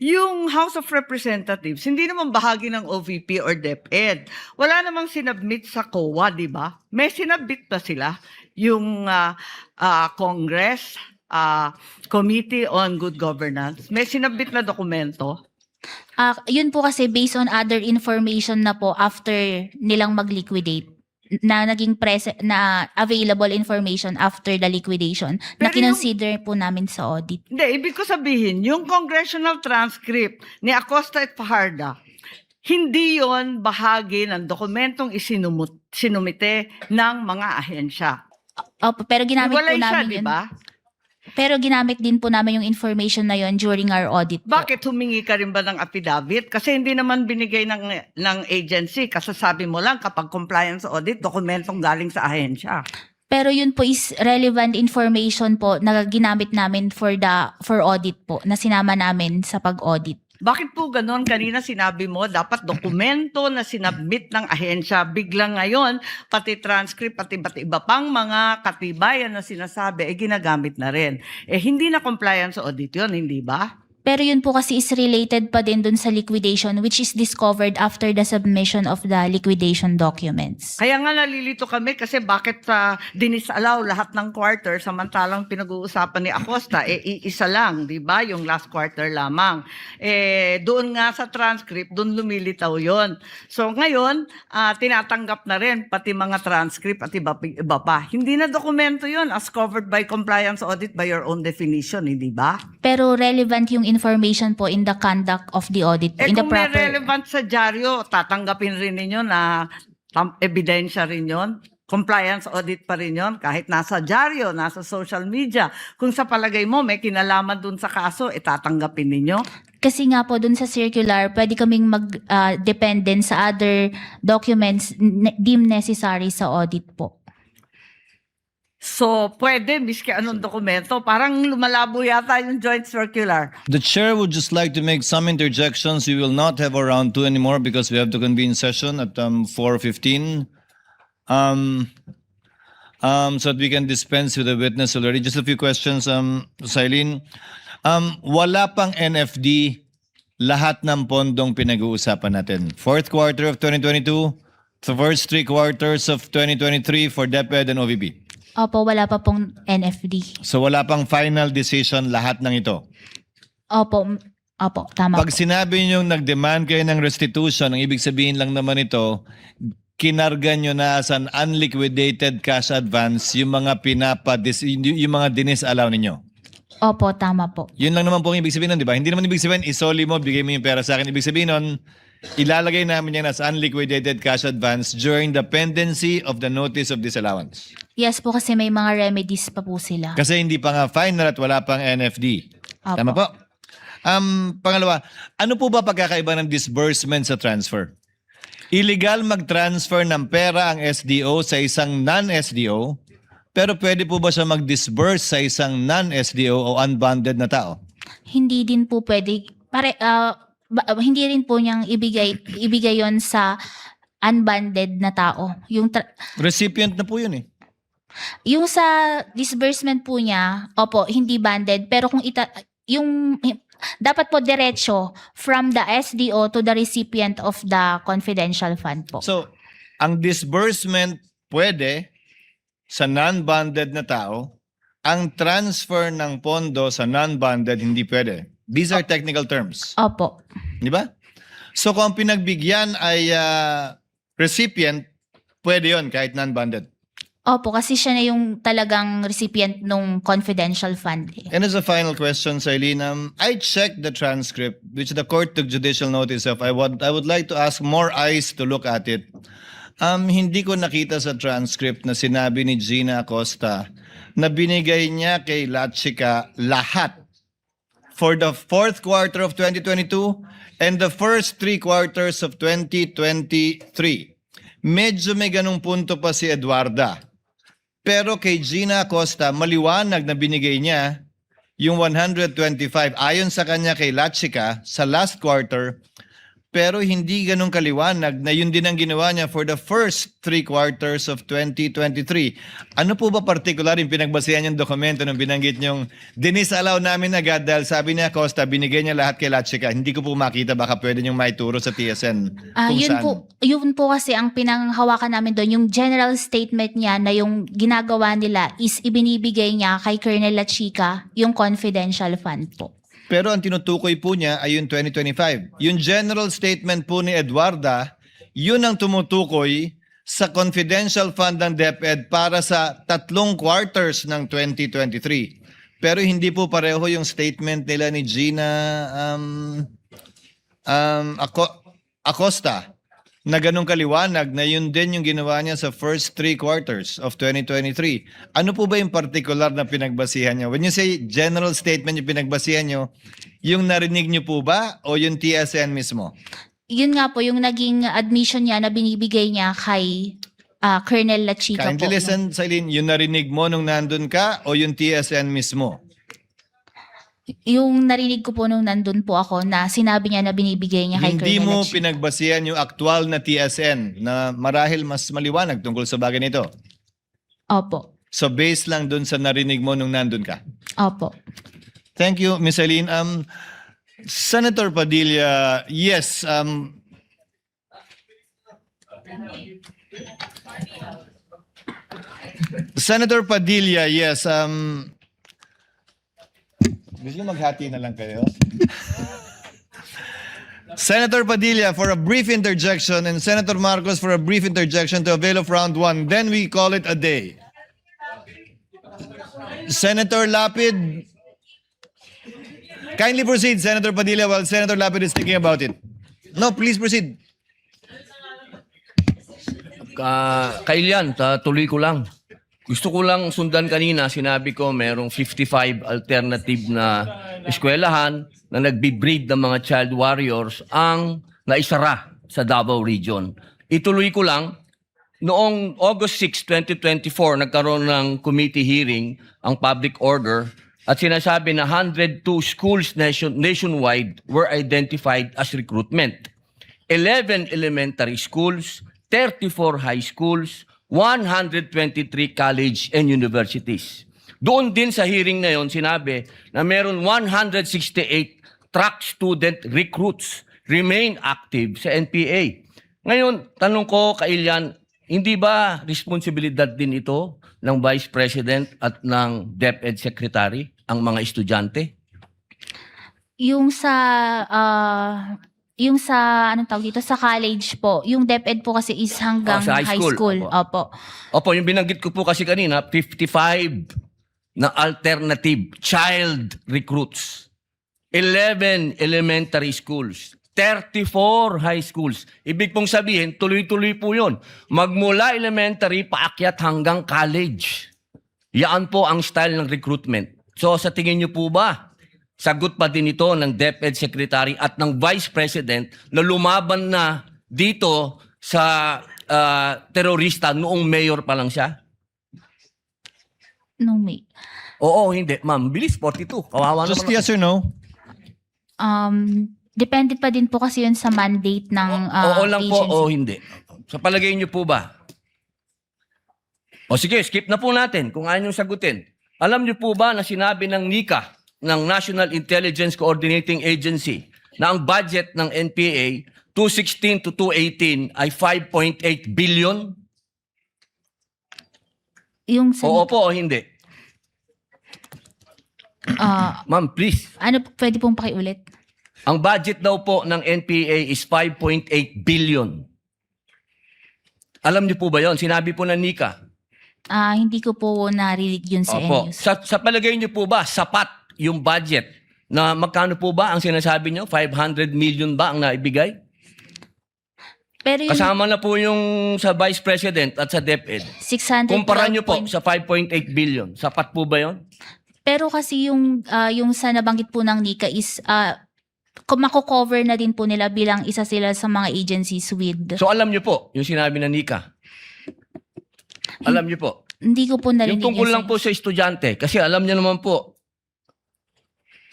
yung House of Representatives, hindi naman bahagi ng OVP or DepEd. Wala namang sinabmit sa COA, di ba? May sinabmit ba sila? Yung Congress, Committee on Good Governance, may sinabmit na dokumento? Yun po kasi based on other information na po after nilang mag-liquidate na naging na available information after the liquidation na Pero yung- kinonsider po namin sa audit. Hindi, ibig ko sabihin, yung congressional transcript ni Acosta at Fajarda, hindi yon bahagi ng dokumentong sinumite ng mga ahensya. Opo, pero ginamit po Hiwalay siya, namin di yun. ba? Pero ginamit din po namin yung information na yun during our audit po. Bakit humingi ka rin ba ng affidavit? Kasi hindi naman binigay ng agency. Kasasabi mo lang kapag compliance audit, dokumentong galing sa ahensya. Pero yun po is relevant information po na ginamit namin for audit po na sinama namin sa pag-audit. Bakit po ganon? Kanina sinabi mo, dapat dokumento na sinabmit ng ahensya. Biglang ngayon, pati transcript, pati iba pang mga katibayan na sinasabi, ginagamit na rin. Hindi na compliance audit yun, hindi ba? Pero yun po kasi is related pa din dun sa liquidation which is discovered after the submission of the liquidation documents. Kaya nga nalilito kami kasi bakit dinisalaw lahat ng quarter samantalang pinag-uusapan ni Acosta, iisa lang, di ba? Yung last quarter lamang. Doon nga sa transcript, doon lumilitaw yon. So ngayon, tinatanggap na rin pati mga transcript at iba pa. Hindi na dokumento yon as covered by compliance audit by your own definition, hindi ba? Pero relevant yung information po in the conduct of the audit po, in the Kung may proper... relevant sa dyaryo, tatanggapin rin ninyo na ebidensya rin yon. Compliance audit pa rin yon. Kahit nasa dyaryo, nasa social media. Kung sa palagay mo may kinalaman dun sa kaso, tatanggapin ninyo. Kasi nga po dun sa circular, pwede kaming mag-dependent sa other documents deemed necessary sa audit po. So, pwede, miski anong dokumento. Parang lumalabo yata yung joint circular. The chair would just like to make some interjections. We will not have a round 2 anymore because we have to convene session at 4:15. So that we can dispense with the witness already. Just a few questions, Silene. Wala pang NFD lahat ng pondong pinag-uusapan natin. Fourth quarter of 2022, the first 3 quarters of 2023 for DepEd and OVP. Opo, wala pa pong NFD. So wala pang final decision lahat ng ito. Opo, tama Pag po. sinabi nyo nag-demand kayo ng restitution, ang ibig sabihin lang naman ito, kinarga nyo na as an unliquidated cash advance yung mga yung mga dinis-allow ninyo. Opo, tama po. Yun lang naman po ang ibig sabihin nun, di ba? Hindi naman ibig sabihin, isoli mo, bigay mo yung pera sa akin. Ibig sabihin nun, ilalagay namin yan as unliquidated cash advance during the pendency of the notice of disallowance. Yes po, kasi may mga remedies pa po sila. Kasi hindi pa nga final at wala pang NFD. Opo. Tama po? Pangalawa, ano po ba pagkakaiba ng disbursement sa transfer? Illegal mag-transfer ng pera ang SDO sa isang non-SDO, pero pwede po ba siya mag-disburse sa isang non-SDO o unbonded na tao? Hindi din po pwede, hindi rin po niyang ibigay yon sa unbonded na tao. Recipient na po yun eh. Yung sa disbursement po niya, opo, hindi banded, pero kung dapat po diretso from the SDO to the recipient of the confidential fund po. So, ang disbursement pwede sa non-bonded na tao, ang transfer ng pondo sa non-bonded hindi pwede. These are technical terms. Opo. Di ba? So, kung ang pinagbigyan ay recipient, pwede yon kahit non-bonded. Opo, kasi siya na yung talagang recipient nung confidential fund. And as a final question, Silene, I checked the transcript, which the court took judicial notice of. I would like to ask more eyes to look at it. Hindi ko nakita sa transcript na sinabi ni Gina Acosta na binigay niya kay Lachica lahat for the fourth quarter of 2022 and the first 3 quarters of 2023. Medyo may ganung punto pa si Eduarda. Pero kay Gina Acosta, maliwanag na binigay niya yung 125. Ayon sa kanya kay Lachica, sa last quarter, pero hindi ganun kaliwanag na yun din ang ginawa niya for the first 3 quarters of 2023. Ano po ba particular yung pinagbasihan niyang dokumento nung binanggit niyong dinisallow namin agad dahil sabi niya Acosta, binigay niya lahat kay Lachica. Hindi ko po makita, baka pwede niyong maituro sa TSN kung Yun saan. yun po kasi ang pinanghawakan namin doon, yung general statement niya na yung ginagawa nila is ibinibigay niya kay Colonel Lachica yung confidential fund po. Pero ang tinutukoy po niya ay yung 2025. Yung general statement po ni Eduarda, yun ang tumutukoy sa confidential fund ng DepEd para sa 3 quarters ng 2023. Pero hindi po pareho yung statement nila ni Gina Acosta na ganun kaliwanag na yun din yung ginawa niya sa first 3 quarters of 2023. Ano po ba yung particular na pinagbasihan niyo? When you say general statement yung pinagbasihan niyo, yung narinig niyo po ba o yung TSN mismo? Yun nga po, yung naging admission niya na binibigay niya kay Colonel Lachica po. Kindly listen, Silene, yung narinig mo nung nandun ka o yung TSN mismo? Yung narinig ko po nung nandun po ako na sinabi niya na binibigay niya kay Hindi Colonel mo Lachica. pinagbasihan yung aktual na TSN na marahil mas maliwanag tungkol sa bagay nito. Opo. So based lang dun sa narinig mo nung nandun ka. Opo. Thank you, Ms. Eileen. Senator Padilla, yes. Senator Padilla, yes. Gusto niyo maghati na lang kayo? Senator Padilla for a brief interjection and Senator Marcos for a brief interjection to avail of round 1. Then we call it a day. Senator Lapid, kindly proceed, Senator Padilla, while Senator Lapid is thinking about it. No, please proceed. Kailian, tuloy ko lang. Gusto ko lang sundan kanina, sinabi ko merong 55 alternative na eskwelahan na nagbi-breed ng mga child warriors ang naisara sa Davao Region. Ituloy ko lang, noong August 6, 2024, nagkaroon ng committee hearing ang public order at sinasabi na 102 schools nationwide were identified as recruitment. 11 elementary schools, 34 high schools, 123 college and universities. Doon din sa hearing na yon sinabi na meron 168 track student recruits remain active sa NPA. Ngayon, tanong ko, Kailian, hindi ba responsibilidad din ito ng Vice President at ng DepEd Secretary ang mga estudyante? Yung sa anong tawag dito sa college po, yung DepEd po kasi is hanggang sa high high school. school. Opo. Opo, yung binanggit ko po kasi kanina, 55 na alternative child recruits. 11 elementary schools. 34 high schools. Ibig pong sabihin, tuloy-tuloy po yun. Magmula elementary, paakyat hanggang college. Yan po ang style ng recruitment. So sa tingin niyo po ba, sagot pa din ito ng DepEd Secretary at ng Vice President na lumaban na dito sa terorista noong mayor pa lang siya? No, may. Oo, hindi. Ma'am, bilis, 42. Kawawa Just naman. yes or no? Depende pa din po kasi yun sa mandate ng Oo lang po agency. o hindi. Sa palagay niyo po ba? O sige, skip na po natin kung ayaw niyong sagutin. Alam niyo po ba na sinabi ng NICA, ng National Intelligence Coordinating Agency, na ang budget ng NPA 2016 to 2018 ay 5.8 billion? Yung sa, Oo po o hindi? Ma'am, please. ano, pwede pong pakiulit? Ang budget daw po ng NPA is 5.8 billion. Alam niyo po ba yon? Sinabi po ng NICA. Hindi ko po narinig yun sa Opo. news. Sa palagay niyo po ba, sapat yung budget na magkano po ba ang sinasabi niyo? 500 million ba ang naibigay? Pero yung Kasama na po yung sa Vice President at sa DepEd. 600 Kumpara niyo po sa 5.8 billion. Sapat po ba yon? Pero kasi yung sa nabanggit po ng NICA is mako-cover na din po nila bilang isa sila sa mga agencies with. So alam niyo po yung sinabi ng NICA. Alam niyo po. Hindi ko po narinig Yung tungkol yun lang po sa estudyante. Kasi alam niyo naman po,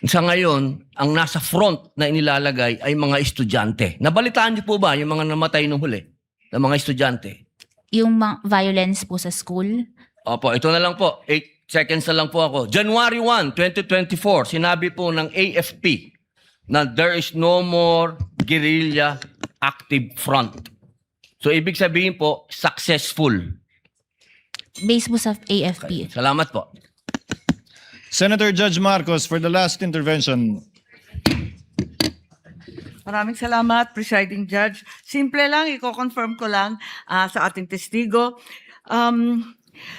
Sa ngayon, ang nasa front na inilalagay ay mga estudyante. Nabalitaan niyo po ba yung mga namatay nung huli na mga estudyante? Yung violence po sa school. Opo, ito na lang po. 8 seconds na lang po ako. January 1, 2024, sinabi po ng AFP na there is no more guerrilla active front. So, ibig sabihin po, successful. Based po sa AFP. Salamat po. Senator Judge Marcos for the last intervention. Maraming salamat, Presiding Judge. Simple lang, i-confirm ko lang sa ating testigo.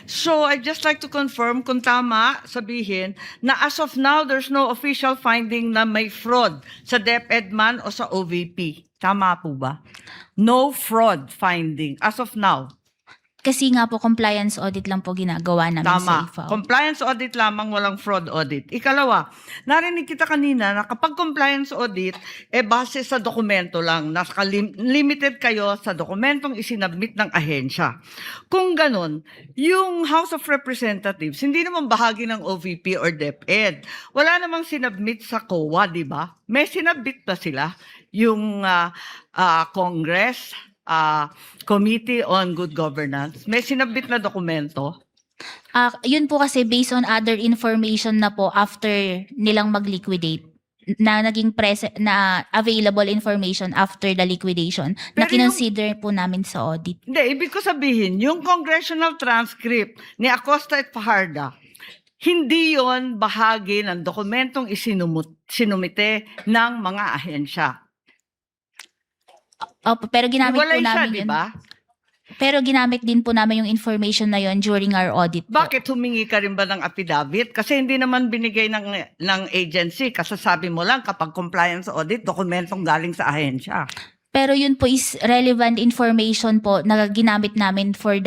So, I'd just like to confirm kung tama sabihin na as of now, there's no official finding na may fraud sa DepEd man o sa OVP. Tama po ba? No fraud finding as of now. Kasi nga po, compliance audit lang po ginagawa namin sa Tama. IFAO. Compliance audit lamang, walang fraud audit. Ikalawa, narinig kita kanina na kapag compliance audit, base sa dokumento lang, limited kayo sa dokumentong isinabmit ng ahensya. Kung ganun, yung House of Representatives, hindi naman bahagi ng OVP or DepEd. Wala namang sinabmit sa COA, di ba? May sinabmit ba sila? Yung Congress, Committee on Good Governance, may sinabit na dokumento. Yun po kasi based on other information na po after nilang mag-liquidate na naging na available information after the liquidation na Pero kinonsider po namin sa audit. Hindi, ibig ko sabihin, yung congressional transcript ni Acosta at Fajarda, hindi yon bahagi ng dokumentong sinumite ng mga ahensya. Opo, pero ginamit Hiwalay po siya, namin di yun. ba? Pero ginamit din po namin yung information na yon during our audit po. Bakit humingi ka rin ba ng affidavit? Kasi hindi naman binigay ng agency. Kasasabi mo lang kapag compliance audit, dokumentong galing sa ahensya. Pero yun po is relevant information po na ginamit namin for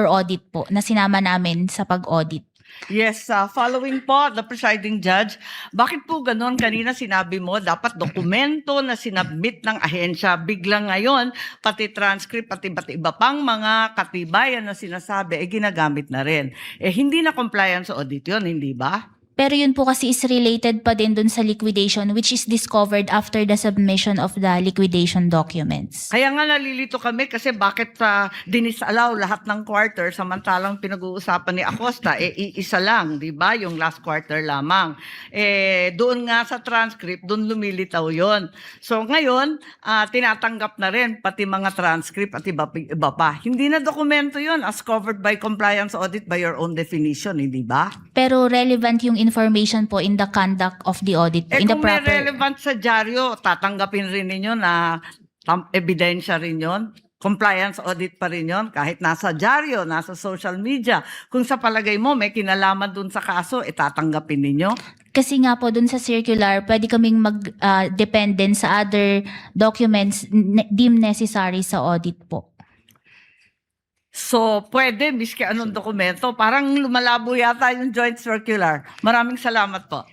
audit po, na sinama namin sa pag-audit. Yes, following po, the presiding judge, bakit po ganun? Kanina sinabi mo, dapat dokumento na sinabmit ng ahensya. Biglang ngayon, pati transcript, pati iba't iba pang mga katibayan na sinasabi, ginagamit na rin. Hindi na compliance audit yun, hindi ba? Pero yun po kasi is related pa din dun sa liquidation which is discovered after the submission of the liquidation documents. Kaya nga nalilito kami kasi bakit dinisallow lahat ng quarter samantalang pinag-uusapan ni Acosta, iisa lang, di ba? Yung last quarter lamang. Doon nga sa transcript, doon lumilitaw yon. So ngayon, tinatanggap na rin pati mga transcript at iba pa. Hindi na dokumento yon as covered by compliance audit by your own definition, hindi ba? Pero relevant yung information po in the conduct of the audit po, in the Kung may proper. relevant sa dyaryo, tatanggapin rin ninyo na ebidensya rin yon. Compliance audit pa rin yon. Kahit nasa dyaryo, nasa social media. Kung sa palagay mo may kinalaman dun sa kaso, tatanggapin ninyo. Kasi nga po dun sa circular, pwede kaming mag-dependent sa other documents deemed necessary sa audit po. So, pwede, miski anong dokumento. Parang lumalabo yata yung joint circular. Maraming salamat po.